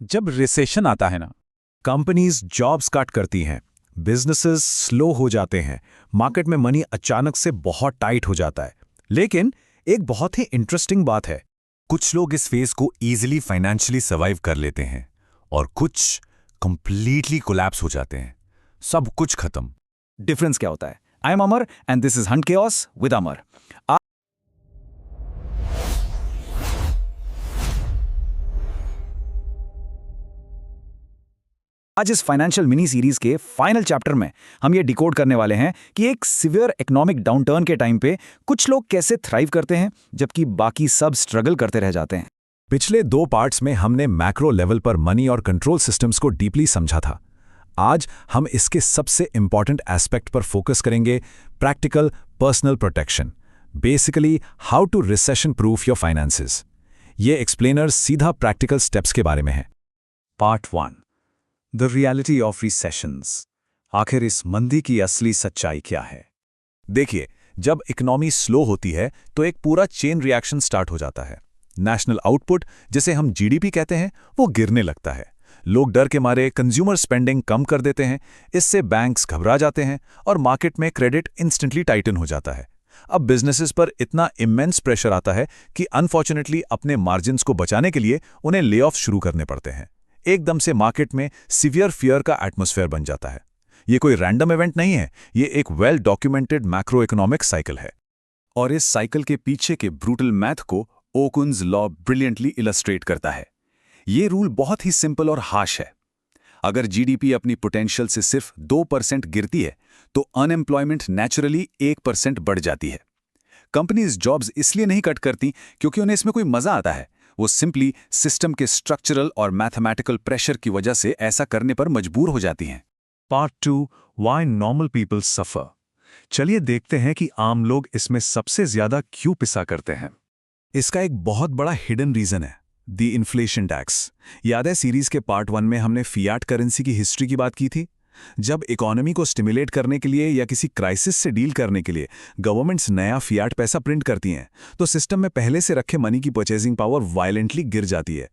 जब रिसेशन आता है ना, कंपनीज जॉब्स कट करती हैं, बिजनेसेस स्लो हो जाते हैं, मार्केट में मनी अचानक से बहुत टाइट हो जाता है। लेकिन एक बहुत ही इंटरेस्टिंग बात है, कुछ लोग इस फेज को इजीली फाइनेंशियली सर्वाइव कर लेते हैं और कुछ कंप्लीटली कोलैप्स हो जाते हैं, सब कुछ खत्म। डिफरेंस क्या होता है? I am Amar and this is hunt chaos with Amar. आज इस फाइनेंशियल मिनी सीरीज के फाइनल चैप्टर में हम ये डिकोड करने वाले हैं कि एक सिवियर इकोनॉमिक डाउनटर्न के टाइम पे कुछ लोग कैसे थ्राइव करते हैं जबकि बाकी सब स्ट्रगल करते रह जाते हैं। पिछले 2 पार्ट्स में हमने मैक्रो लेवल पर मनी और कंट्रोल सिस्टम्स को डीपली समझा था। आज हम इसके सबसे इंपॉर्टेंट एस्पेक्ट पर फोकस करेंगे, practical personal protection, basically how to recession proof your finances. ये एक्सप्लेनर सीधा प्रैक्टिकल स्टेप्स के बारे में है। Part 1, the reality of recessions. आखिर इस मंदी की असली सच्चाई क्या है? देखिए, जब इकोनॉमी स्लो होती है तो एक पूरा चेन रिएक्शन स्टार्ट हो जाता है। नेशनल आउटपुट, जिसे हम जीडीपी कहते हैं, वो गिरने लगता है। लोग डर के मारे कंज्यूमर स्पेंडिंग कम कर देते हैं। इससे बैंक्स घबरा जाते हैं और मार्केट में क्रेडिट इंस्टेंटली टाइटन हो जाता है। अब बिजनेसेस पर इतना इमेंस प्रेशर आता है कि अनफॉर्चुनेटली अपने मार्जिन्स को बचाने के लिए उन्हें ले ऑफ शुरू करने पड़ते हैं। एकदम से मार्केट में सीवियर फियर का एटमॉस्फेयर बन जाता है। ये कोई रैंडम इवेंट नहीं है, ये एक well documented macro economic cycle है। और इस साइकिल के पीछे के ब्रूटल मैथ को ओकुन्स लॉ ब्रिलियंटली इलस्ट्रेट करता है। ये रूल बहुत ही सिंपल और हार्श है। अगर जीडीपी अपनी पोटेंशियल से सिर्फ 2% गिरती है तो अनएम्प्लॉयमेंट नेचुरली 1% बढ़ जाती है। कंपनीज जॉब्स इसलिए नहीं कट करती क्योंकि उन्हें इसमें कोई मजा आता है, वो सिंपली सिस्टम के स्ट्रक्चरल और मैथमेटिकल प्रेशर की वजह से ऐसा करने पर मजबूर हो जाती हैं। Part 2, why normal people suffer. चलिए देखते हैं कि आम लोग इसमें सबसे ज्यादा क्यों पिसा करते हैं। इसका एक बहुत बड़ा हिडन रीजन है, द इन्फ्लेशन टैक्स। याद है सीरीज के पार्ट 1 में हमने फियाट करेंसी की हिस्ट्री की बात की थी। जब इकोनॉमी को स्टिमुलेट करने के लिए या किसी क्राइसिस से डील करने के लिए गवर्नमेंट्स नया फियाट पैसा प्रिंट करती हैं तो सिस्टम में पहले से रखे मनी की परचेजिंग पावर वायलेंटली गिर जाती है।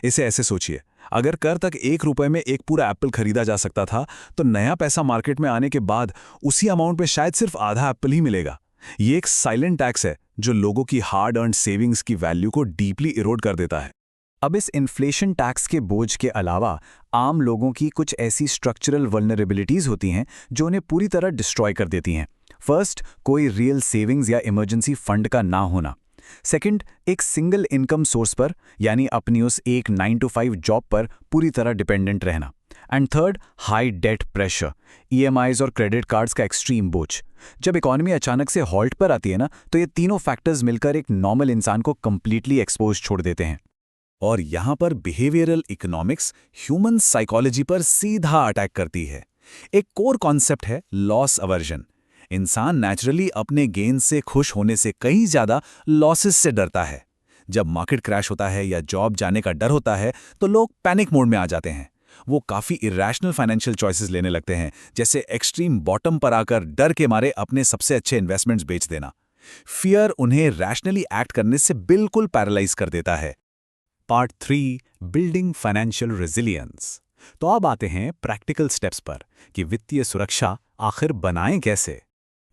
इसे ऐसे सोचिए, अगर कर तक 1 रुपए में एक पूरा एप्पल खरीदा जा सकता था तो नया पैसा मार्केट में आने के बाद उसी अमाउंट में शायद सिर्फ आधा एप्पल ही मिलेगा। ये एक साइलेंट टैक्स है जो लोगों की हार्ड अर्न्ड सेविंग्स की वैल्यू को डीपली इरोड कर देता है। अब इस इन्फ्लेशन टैक्स के बोझ के अलावा आम लोगों की कुछ ऐसी स्ट्रक्चरल वल्नरेबिलिटीज होती हैं जो उन्हें पूरी तरह डिस्ट्रॉय कर देती हैं। फर्स्ट, कोई रियल सेविंग्स या इमरजेंसी फंड का ना होना। सेकंड, एक सिंगल इनकम सोर्स पर यानी अपनी उस एक 9 to 5 जॉब पर पूरी तरह डिपेंडेंट रहना। And third, high debt pressure, EMIs और क्रेडिट कार्ड्स का एक्सट्रीम बोझ। जब इकोनॉमी अचानक से हॉल्ट पर आती है ना, तो ये तीनों फैक्टर्स मिलकर एक नॉर्मल इंसान को कंप्लीटली एक्सपोज छोड़ देते हैं। और यहाँ पर बिहेवियरल इकोनॉमिक्स ह्यूमन साइकोलॉजी पर सीधा अटैक करती है। एक कोर कॉन्सेप्ट है लॉस अवर्जन। इंसान नेचुरली अपने गेन से खुश होने से कहीं ज्यादा लॉसेस से डरता है। जब मार्केट क्रैश होता है या जॉब जाने का डर होता है तो लोग पैनिक मोड में आ जाते हैं। वो काफी इरेशनल फाइनेंशियल चॉइसेस लेने लगते हैं, जैसे एक्सट्रीम बॉटम पर आकर डर के मारे अपने सबसे अच्छे इन्वेस्टमेंट्स बेच देना। फियर उन्हें रैशनली एक्ट करने से बिल्कुल पैरालाइज कर देता है। Part 3, building financial resilience. तो अब आते हैं प्रैक्टिकल स्टेप्स पर कि वित्तीय सुरक्षा आखिर बनाएं कैसे।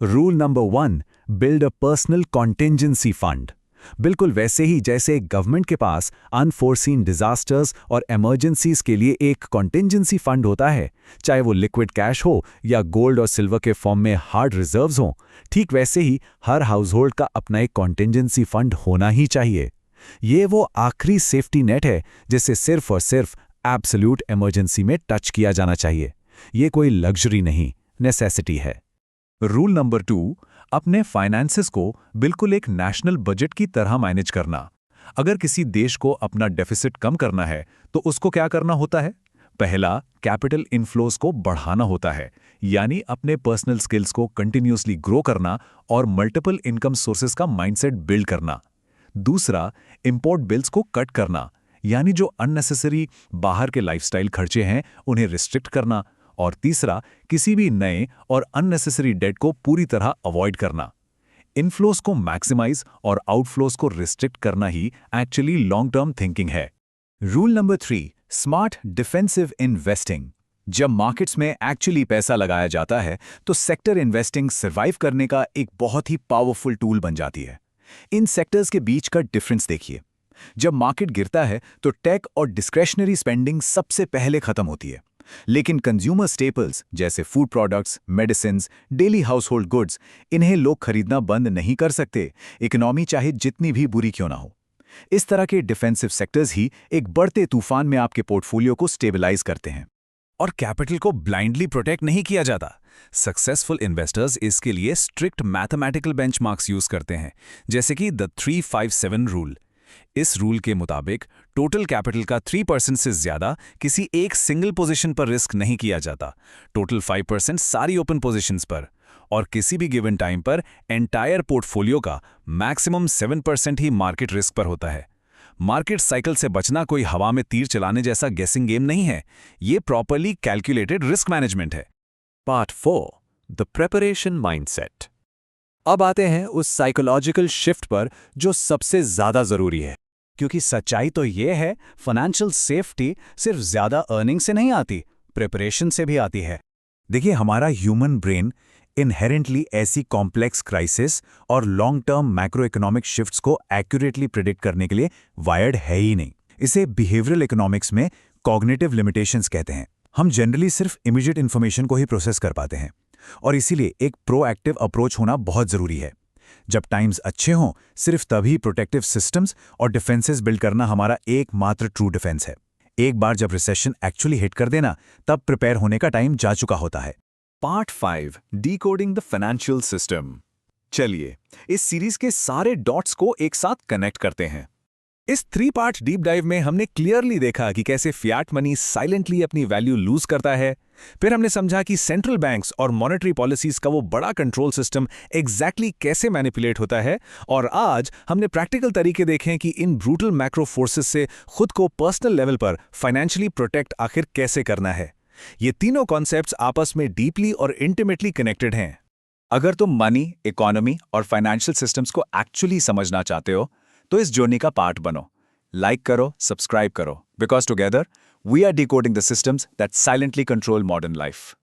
Rule number 1, build a personal contingency fund. बिल्कुल वैसे ही जैसे गवर्नमेंट के पास अनफोर्सीन डिजास्टर्स और इमरजेंसीज के लिए एक कॉन्टिंजेंसी फंड होता है, चाहे वो लिक्विड कैश हो या गोल्ड और सिल्वर के फॉर्म में हार्ड रिजर्व्स हों, ठीक वैसे ही हर हाउसहोल्ड का अपना एक कॉन्टिंजेंसी फंड होना ही चाहिए। ये वो आखिरी सेफ्टी नेट है जिसे सिर्फ और सिर्फ एब्सोल्यूट इमरजेंसी में टच किया जाना चाहिए। ये कोई लग्जरी नहीं, नेसेसिटी है। रूल नंबर 2, अपने फाइनेंसेस को बिल्कुल एक नेशनल बजट की तरह मैनेज करना। अगर किसी देश को अपना डेफिसिट कम करना है तो उसको क्या करना होता है? पहला, कैपिटल इनफ्लोज को बढ़ाना होता है, यानी अपने पर्सनल स्किल्स को कंटिन्यूसली ग्रो करना और मल्टीपल इनकम सोर्सेज का माइंडसेट बिल्ड करना। दूसरा, इंपोर्ट बिल्स को कट करना, यानी जो अननेसेसरी बाहर के लाइफस्टाइल खर्चे हैं उन्हें रिस्ट्रिक्ट करना। और तीसरा, किसी भी नए और अननेसेसरी डेट को पूरी तरह अवॉइड करना। इनफ्लोस को मैक्सिमाइज और आउटफ्लोस को रिस्ट्रिक्ट करना ही एक्चुअली लॉन्ग टर्म थिंकिंग है। Rule number 3, smart defensive investing. जब मार्केट्स में एक्चुअली पैसा लगाया जाता है तो सेक्टर इन्वेस्टिंग सर्वाइव करने का एक बहुत ही पावरफुल टूल बन जाती है। इन सेक्टर्स के बीच का डिफरेंस देखिए। जब मार्केट गिरता है तो टेक और डिस्क्रेशनरी स्पेंडिंग सबसे पहले खत्म होती है, लेकिन कंज्यूमर स्टेपल्स जैसे food products, medicines, daily household goods, इन्हें लोग खरीदना बंद नहीं कर सकते, इकोनॉमी चाहे जितनी भी बुरी क्यों ना हो। इस तरह के डिफेंसिव सेक्टर्स ही एक बढ़ते तूफान में आपके पोर्टफोलियो को स्टेबलाइज करते हैं। और कैपिटल को ब्लाइंडली प्रोटेक्ट नहीं किया जाता। सक्सेसफुल इन्वेस्टर्स इसके लिए स्ट्रिक्ट मैथमेटिकल बेंचमार्क्स यूज करते हैं, जैसे कि द 357 रूल। इस रूल के मुताबिक टोटल कैपिटल का 3% से ज्यादा किसी एक सिंगल पोजीशन पर रिस्क नहीं किया जाता, टोटल 5% सारी ओपन पोजीशंस पर, और किसी भी गिवन टाइम पर एंटायर पोर्टफोलियो का मैक्सिमम 7% ही मार्केट रिस्क पर होता है। मार्केट साइकिल से बचना कोई हवा में तीर चलाने जैसा गेसिंग गेम नहीं है, ये प्रॉपर्ली कैलकुलेटेड रिस्क मैनेजमेंट है। Part 4, the preparation mindset. अब आते हैं उस साइकोलॉजिकल शिफ्ट पर जो सबसे ज्यादा जरूरी है, क्योंकि सच्चाई तो ये है, फाइनेंशियल सेफ्टी सिर्फ ज्यादा अर्निंग से नहीं आती, प्रिपरेशन से भी आती है। देखिए, हमारा ह्यूमन ब्रेन इनहेरेंटली ऐसी कॉम्प्लेक्स क्राइसिस और long term macro economic shifts को एक्यूरेटली प्रिडिक्ट करने के लिए वायर्ड है ही नहीं। इसे बिहेवियरल इकोनॉमिक्स में कॉग्निटिव लिमिटेशंस कहते हैं। हम जनरली सिर्फ इमीडिएट इन्फॉर्मेशन को ही प्रोसेस कर पाते हैं, और इसीलिए एक प्रोएक्टिव अप्रोच होना बहुत जरूरी है। जब टाइम्स अच्छे हों, सिर्फ तभी प्रोटेक्टिव सिस्टम्स और डिफेंसेस बिल्ड करना हमारा एकमात्र ट्रू डिफेंस है। एक बार जब रिसेशन एक्चुअली हिट कर देना, तब प्रिपेयर होने का टाइम जा चुका होता है। Part 5, decoding the financial system. चलिए इस सीरीज के सारे डॉट्स को एक साथ कनेक्ट करते हैं। इस 3 पार्ट डीप डाइव में हमने क्लियरली देखा कि कैसे फियाट मनी साइलेंटली अपनी वैल्यू लूज करता है। फिर हमने समझा कि सेंट्रल बैंक्स और मॉनेटरी पॉलिसीज का वो बड़ा कंट्रोल सिस्टम एग्जैक्टली कैसे मैनिपुलेट होता है, और आज हमने प्रैक्टिकल तरीके देखे कि इन ब्रूटल मैक्रो फोर्सेस से खुद को पर्सनल लेवल पर फाइनेंशियली प्रोटेक्ट आखिर कैसे करना है। ये तीनों कॉन्सेप्ट्स आपस में डीपली और इंटीमेटली कनेक्टेड हैं। अगर तुम मनी, इकोनॉमी और फाइनेंशियल सिस्टम्स को एक्चुअली समझना चाहते हो तो इस जर्नी का पार्ट बनो। लाइक करो, सब्सक्राइब करो, because together we are decoding the systems that silently control modern life.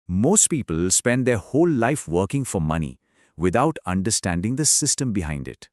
Most people spend their whole life working for money without understanding the system behind it.